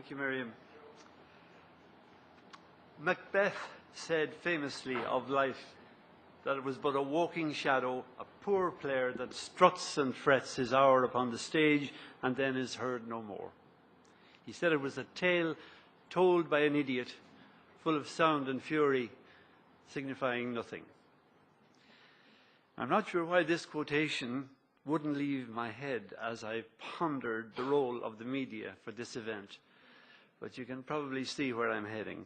Thank you, Miriam. Macbeth said famously of life that it was but a walking shadow, a poor player that struts and frets his hour upon the stage and then is heard no more. He said it was a tale told by an idiot, full of sound and fury, signifying nothing. I'm not sure why this quotation wouldn't leave my head as I pondered the role of the media for this event, but you can probably see where I'm heading.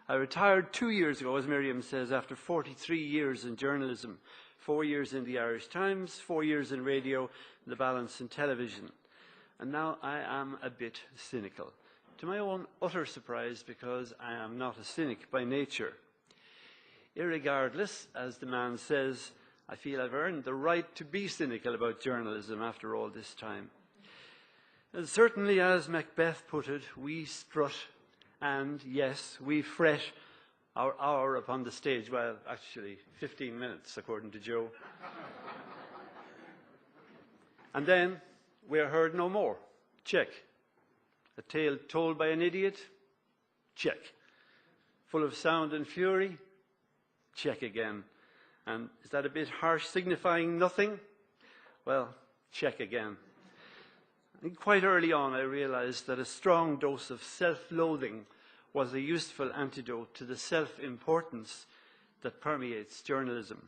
I retired 2 years ago, as Miriam says, after 43 years in journalism, 4 years in the Irish Times, 4 years in radio, the balance in television. And now I am a bit cynical, to my own utter surprise, because I am not a cynic by nature. Irregardless, as the man says, I feel I've earned the right to be cynical about journalism after all this time. And certainly, as Macbeth put it, we strut and, yes, we fret our hour upon the stage. Well, actually, 15 minutes, according to Joe. And then we are heard no more. Check. A tale told by an idiot? Check. Full of sound and fury? Check again. And is that a bit harsh, signifying nothing? Well, check again. And quite early on, I realized that a strong dose of self-loathing was a useful antidote to the self-importance that permeates journalism.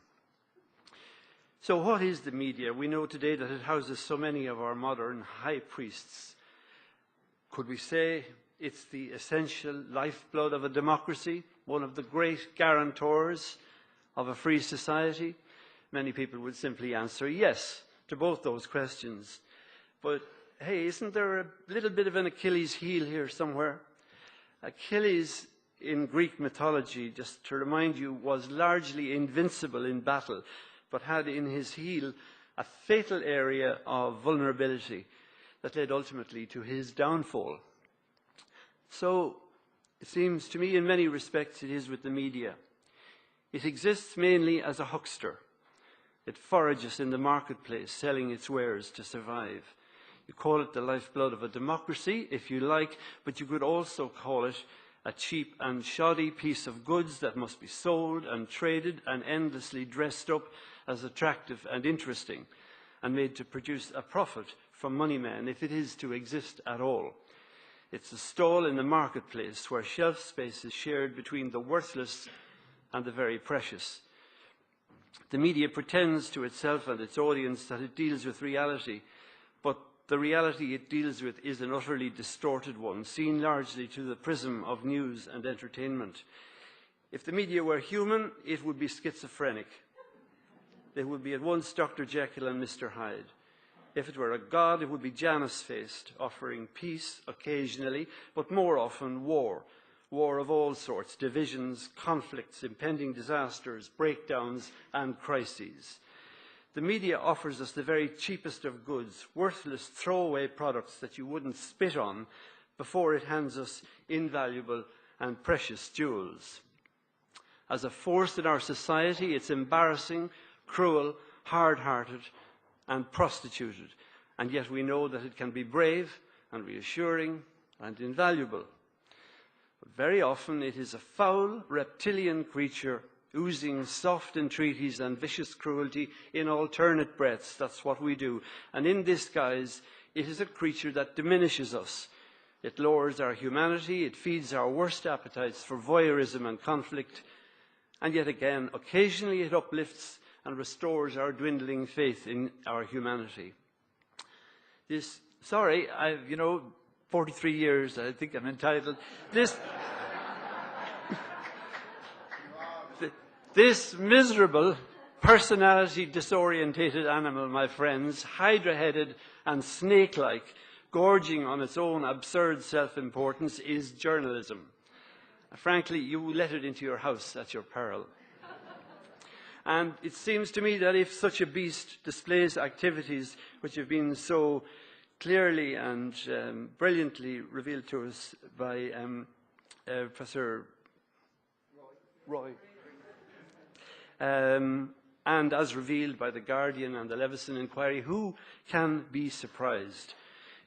So what is the media? We know today that it houses so many of our modern high priests. Could we say it's the essential lifeblood of a democracy, one of the great guarantors of a free society? Many people would simply answer yes to both those questions. But hey, isn't there a little bit of an Achilles heel here somewhere? Achilles in Greek mythology, just to remind you, was largely invincible in battle, but had in his heel a fatal area of vulnerability that led ultimately to his downfall. So it seems to me in many respects it is with the media. It exists mainly as a huckster. It forages in the marketplace, selling its wares to survive. You call it the lifeblood of a democracy, if you like, but you could also call it a cheap and shoddy piece of goods that must be sold and traded and endlessly dressed up as attractive and interesting and made to produce a profit from moneymen, if it is to exist at all. It's a stall in the marketplace where shelf space is shared between the worthless and the very precious. The media pretends to itself and its audience that it deals with reality, but the reality it deals with is an utterly distorted one, seen largely through the prism of news and entertainment. If the media were human, it would be schizophrenic. It would be at once Dr. Jekyll and Mr. Hyde. If it were a god, it would be Janus-faced, offering peace occasionally, but more often war. War of all sorts, divisions, conflicts, impending disasters, breakdowns, and crises. The media offers us the very cheapest of goods, worthless throwaway products that you wouldn't spit on before it hands us invaluable and precious jewels. As a force in our society, it's embarrassing, cruel, hard-hearted, and prostituted, and yet we know that it can be brave and reassuring and invaluable. But very often it is a foul, reptilian creature oozing soft entreaties and vicious cruelty in alternate breaths. That's what we do. And in this guise, it is a creature that diminishes us. It lowers our humanity, it feeds our worst appetites for voyeurism and conflict, and yet again, occasionally it uplifts and restores our dwindling faith in our humanity. 43 years, I think I'm entitled. This miserable, personality-disorientated animal, my friends, hydra-headed and snake-like, gorging on its own absurd self-importance, is journalism. Frankly, you let it into your house at your peril. And it seems to me that if such a beast displays activities which have been so clearly and brilliantly revealed to us by Professor Roy, and as revealed by The Guardian and the Leveson inquiry, who can be surprised?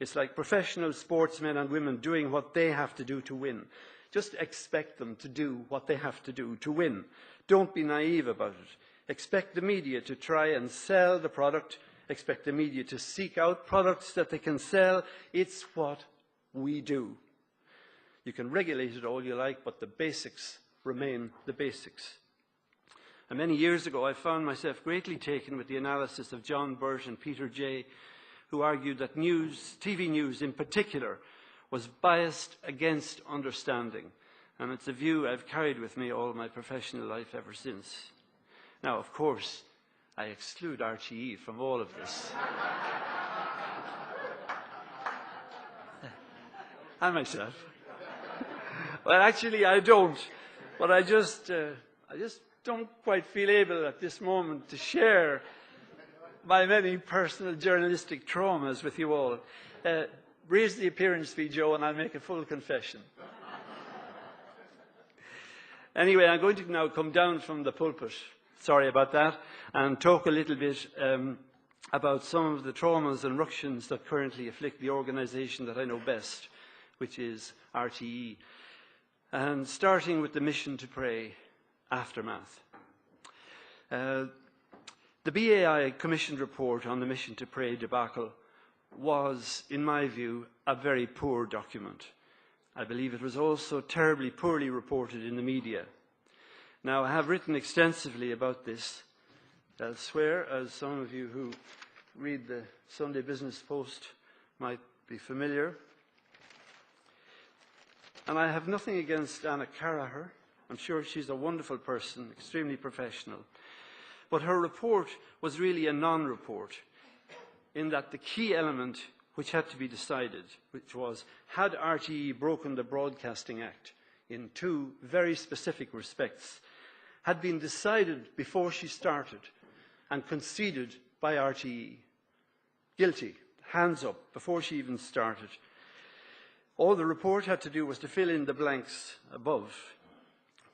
It's like professional sportsmen and women doing what they have to do to win. Just expect them to do what they have to do to win. Don't be naive about it. Expect the media to try and sell the product. Expect the media to seek out products that they can sell. It's what we do. You can regulate it all you like, but the basics remain the basics. And many years ago, I found myself greatly taken with the analysis of John Burt and Peter Jay, who argued that news, TV news in particular, was biased against understanding. And it's a view I've carried with me all my professional life ever since. Now, of course, I exclude RTE from all of this. And myself. Well, actually, I don't. But I just don't quite feel able at this moment to share my many personal journalistic traumas with you all. Raise the appearance fee, Joe, and I'll make a full confession. Anyway, I'm going to now come down from the pulpit, sorry about that, and talk a little bit about some of the traumas and ructions that currently afflict the organisation that I know best, which is RTE. And starting with the Mission to Pray aftermath. The BAI commissioned report on the Mission to Pray debacle was, in my view, a very poor document. I believe it was also terribly poorly reported in the media. Now, I have written extensively about this elsewhere, as some of you who read the Sunday Business Post might be familiar. And I have nothing against Anna Carraher. I'm sure she's a wonderful person, extremely professional. But her report was really a non-report, in that the key element which had to be decided, which was, had RTE broken the Broadcasting Act in two very specific respects, had been decided before she started and conceded by RTE. Guilty, hands up, before she even started. All the report had to do was to fill in the blanks above.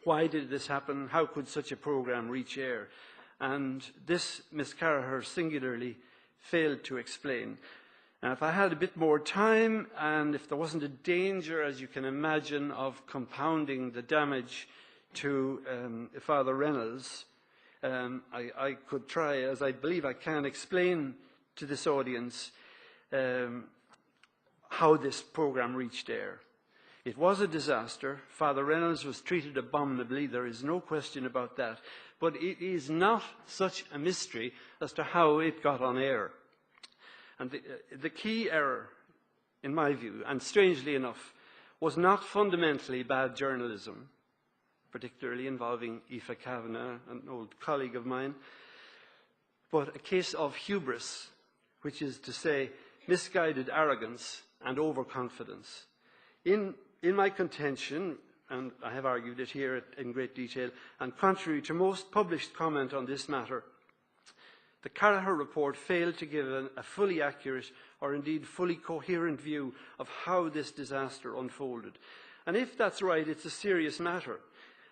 Why did this happen? How could such a programme reach air? And this Ms. Carraher singularly failed to explain. And if I had a bit more time, and if there wasn't a danger, as you can imagine, of compounding the damage to Father Reynolds, I could try, as I believe I can, explain to this audience how this programme reached air. It was a disaster. Father Reynolds was treated abominably. There is no question about that. But it is not such a mystery as to how it got on air. And the key error, in my view, and strangely enough, was not fundamentally bad journalism, particularly involving Aoife Kavanagh, an old colleague of mine, but a case of hubris, which is to say misguided arrogance and overconfidence. In my contention, and I have argued it here in great detail, and contrary to most published comment on this matter, the Carraher report failed to give a fully accurate or indeed fully coherent view of how this disaster unfolded. And if that's right, it's a serious matter.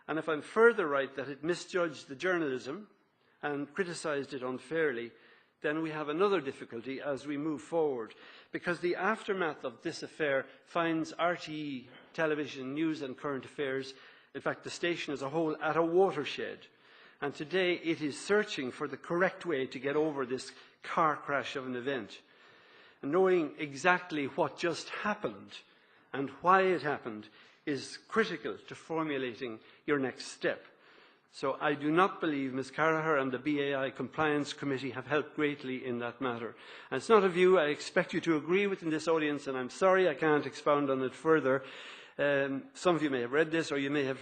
And if I'm further right that it misjudged the journalism and criticised it unfairly, then we have another difficulty as we move forward, because the aftermath of this affair finds RTE, television, news and current affairs, in fact the station as a whole, at a watershed. And today it is searching for the correct way to get over this car crash of an event. And knowing exactly what just happened and why it happened is critical to formulating your next step. So I do not believe Ms. Carraher and the BAI Compliance Committee have helped greatly in that matter. And it's not a view I expect you to agree with in this audience, and I'm sorry I can't expound on it further. Some of you may have read this, or you may have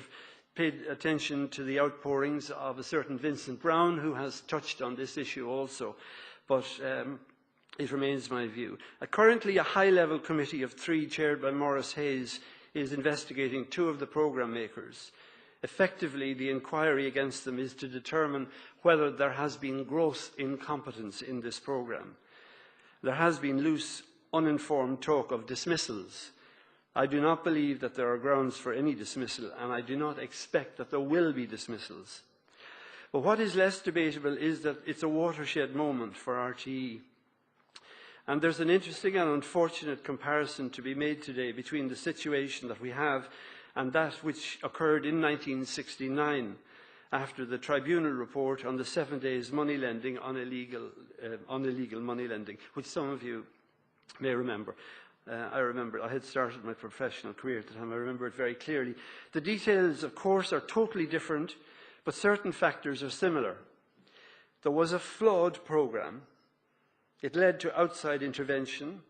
paid attention to the outpourings of a certain Vincent Brown, who has touched on this issue also. But it remains my view. Currently, a high-level committee of 3, chaired by Maurice Hayes, is investigating 2 of the programme makers. Effectively, the inquiry against them is to determine whether there has been gross incompetence in this programme. There has been loose, uninformed talk of dismissals. I do not believe that there are grounds for any dismissal, and I do not expect that there will be dismissals. But what is less debatable is that it's a watershed moment for RTE. And there's an interesting and unfortunate comparison to be made today between the situation that we have and that which occurred in 1969 after the tribunal report on the 7 days money lending on illegal money lending, which some of you may remember. I remember I had started my professional career at the time. I remember it very clearly. The details, of course, are totally different, but certain factors are similar. There was a flawed program. It led to outside intervention,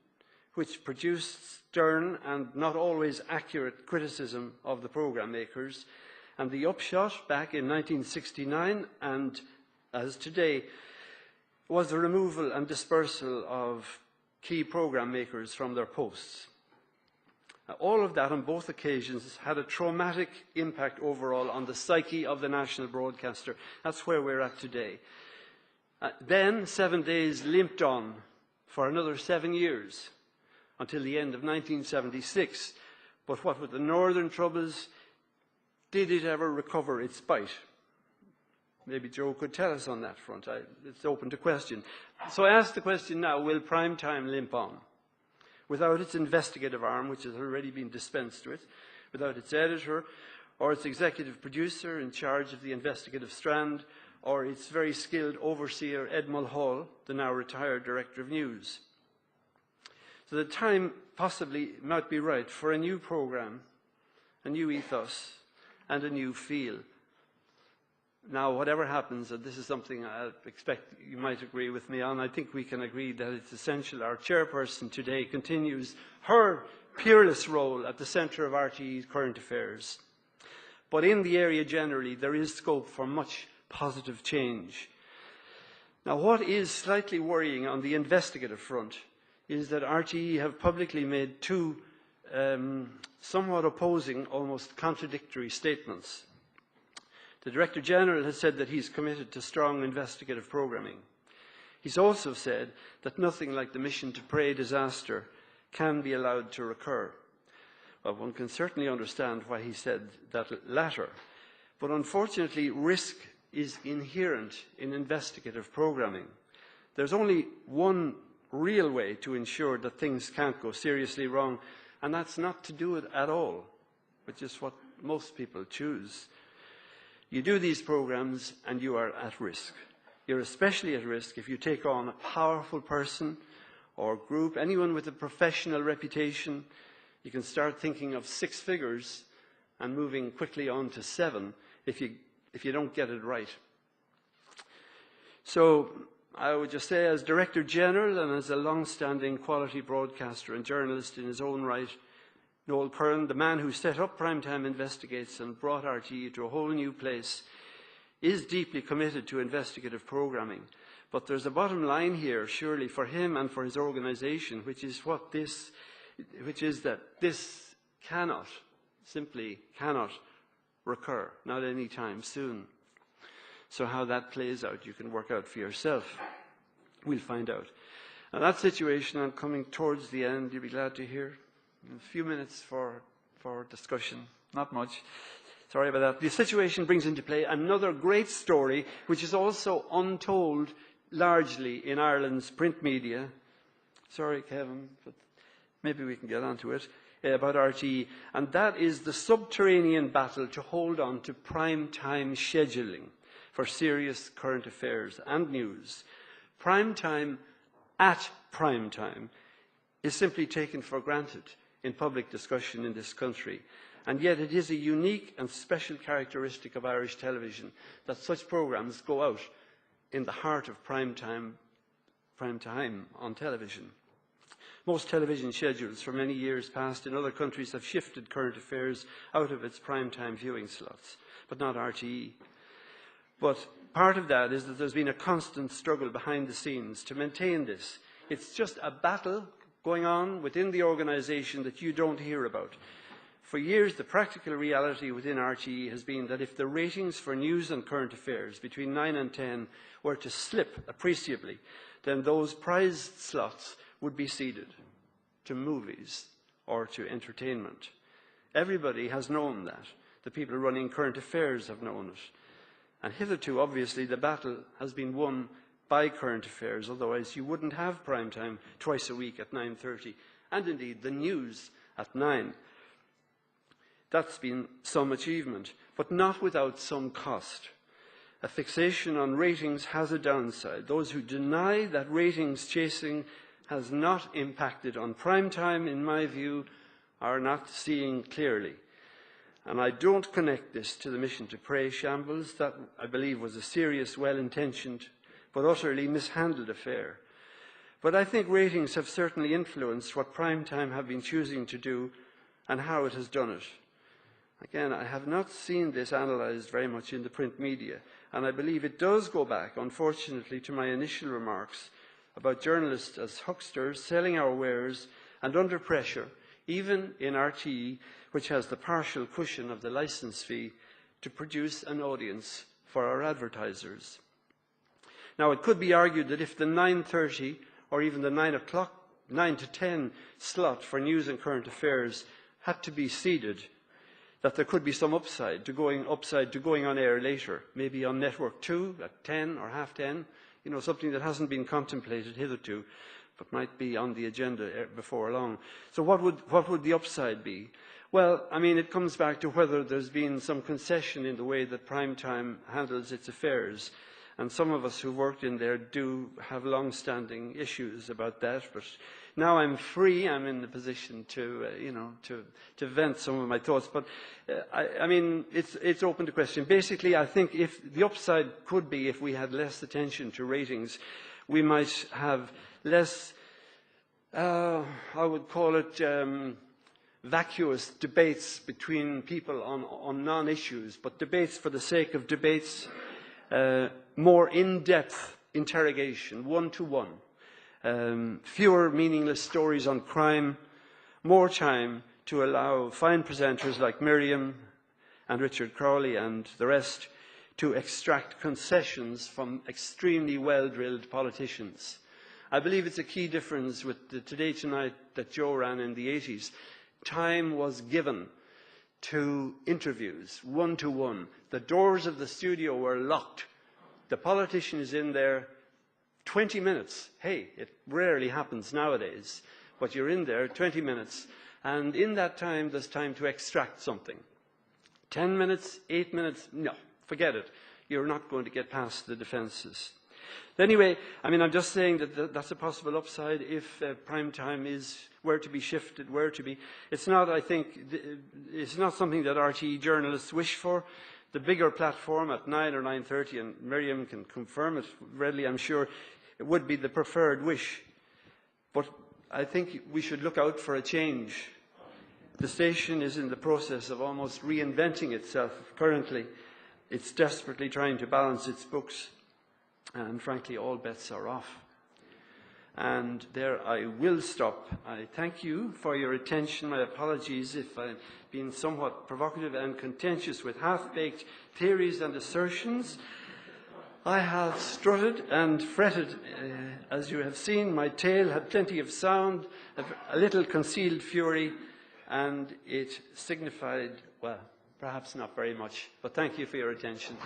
which produced stern and not always accurate criticism of the program makers. And the upshot back in 1969 and as today was the removal and dispersal of key program makers from their posts. All of that on both occasions had a traumatic impact overall on the psyche of the national broadcaster. That's where we're at today. Then 7 days limped on for another 7 years until the end of 1976. But what with the Northern Troubles, did it ever recover its bite? Maybe Joe could tell us on that front. It's open to question. So I ask the question now, will prime time limp on? Without its investigative arm, which has already been dispensed with, without its editor or its executive producer in charge of the investigative strand, or its very skilled overseer, Ed Mulhall, the now retired Director of News. So the time possibly might be right for a new program, a new ethos, and a new feel. Now, whatever happens, and this is something I expect you might agree with me on, I think we can agree that it's essential our chairperson today continues her peerless role at the centre of RTE's current affairs. But in the area generally, there is scope for much positive change. Now, what is slightly worrying on the investigative front is that RTE have publicly made two somewhat opposing, almost contradictory statements. The Director General has said that he's committed to strong investigative programming. He's also said that nothing like the Mission to Prey disaster can be allowed to recur. Well, one can certainly understand why he said that latter. But unfortunately, risk is inherent in investigative programming. There's only one real way to ensure that things can't go seriously wrong, and that's not to do it at all, which is what most people choose. You do these programs and you are at risk. You're especially at risk if you take on a powerful person or group, anyone with a professional reputation. You can start thinking of 6 figures and moving quickly on to 7 if you don't get it right. So I would just say, as Director General and as a long-standing quality broadcaster and journalist in his own right, Noel Curran, the man who set up Primetime Investigates and brought RTE to a whole new place, is deeply committed to investigative programming. But there's a bottom line here, surely, for him and for his organisation, which is that this simply cannot recur, not any time soon. So how that plays out, you can work out for yourself. We'll find out. And that situation, I'm coming towards the end, you'll be glad to hear. A few minutes for discussion, not much. Sorry about that. The situation brings into play another great story, which is also untold largely in Ireland's print media. Sorry, Kevin, but maybe we can get onto it, about RTE. And that is the subterranean battle to hold on to prime time scheduling for serious current affairs and news. Prime time at prime time is simply taken for granted in public discussion in this country. And yet it is a unique and special characteristic of Irish television that such programmes go out in the heart of prime time on television. Most television schedules for many years past in other countries have shifted current affairs out of its prime time viewing slots, but not RTE. But part of that is that there's been a constant struggle behind the scenes to maintain this. It's just a battle going on within the organisation that you don't hear about. For years, the practical reality within RTE has been that if the ratings for news and current affairs between 9 and 10 were to slip appreciably, then those prized slots would be ceded to movies or to entertainment. Everybody has known that. The people running current affairs have known it. And hitherto, obviously, the battle has been won by current affairs, otherwise you wouldn't have prime time twice a week at 9:30, and indeed the news at 9. That's been some achievement, but not without some cost. A fixation on ratings has a downside. Those who deny that ratings chasing has not impacted on prime time, in my view, are not seeing clearly. And I don't connect this to the Mission to Pray shambles. That, I believe, was a serious, well-intentioned, but utterly mishandled affair. But I think ratings have certainly influenced what prime time have been choosing to do and how it has done it. Again, I have not seen this analysed very much in the print media, and I believe it does go back, unfortunately, to my initial remarks about journalists as hucksters selling our wares and under pressure, even in RTE, which has the partial cushion of the licence fee, to produce an audience for our advertisers. Now, it could be argued that if the 9:30 or even the 9 to 10 slot for news and current affairs had to be ceded, that there could be some upside to going on air later, maybe on Network 2 at 10 or half 10, something that hasn't been contemplated hitherto, but might be on the agenda before long. So what would the upside be? Well, I mean, it comes back to whether there's been some concession in the way that prime time handles its affairs. And some of us who worked in there do have long-standing issues about that. But now I'm free. I'm in the position to vent some of my thoughts. But I mean, it's open to question. Basically, I think if the upside could be if we had less attention to ratings, we might have less, I would call it, vacuous debates between people on non-issues, but debates for the sake of debates, more in-depth interrogation, one-to-one, fewer meaningless stories on crime, more time to allow fine presenters like Miriam and Richard Crowley and the rest to extract concessions from extremely well-drilled politicians. I believe it's a key difference with the Today Tonight that Joe ran in the 80s. Time was given to interviews, one-to-one. The doors of the studio were locked. The politician is in there 20 minutes. Hey, it rarely happens nowadays, but you're in there 20 minutes, and in that time, there's time to extract something. 10 minutes, 8 minutes, no, forget it. You're not going to get past the defences. Anyway, I mean, I'm just saying that that's a possible upside if prime time were to be shifted, It's not, I think, it's not something that RTE journalists wish for. The bigger platform at 9 or 9:30, and Miriam can confirm it readily, I'm sure, it would be the preferred wish. But I think we should look out for a change. The station is in the process of almost reinventing itself currently. It's desperately trying to balance its books. And frankly, all bets are off. And there I will stop. I thank you for your attention. My apologies if I've been somewhat provocative and contentious with half-baked theories and assertions. I have strutted and fretted. As you have seen, my tale had plenty of sound, a little concealed fury, and it signified, well, perhaps not very much. But thank you for your attention.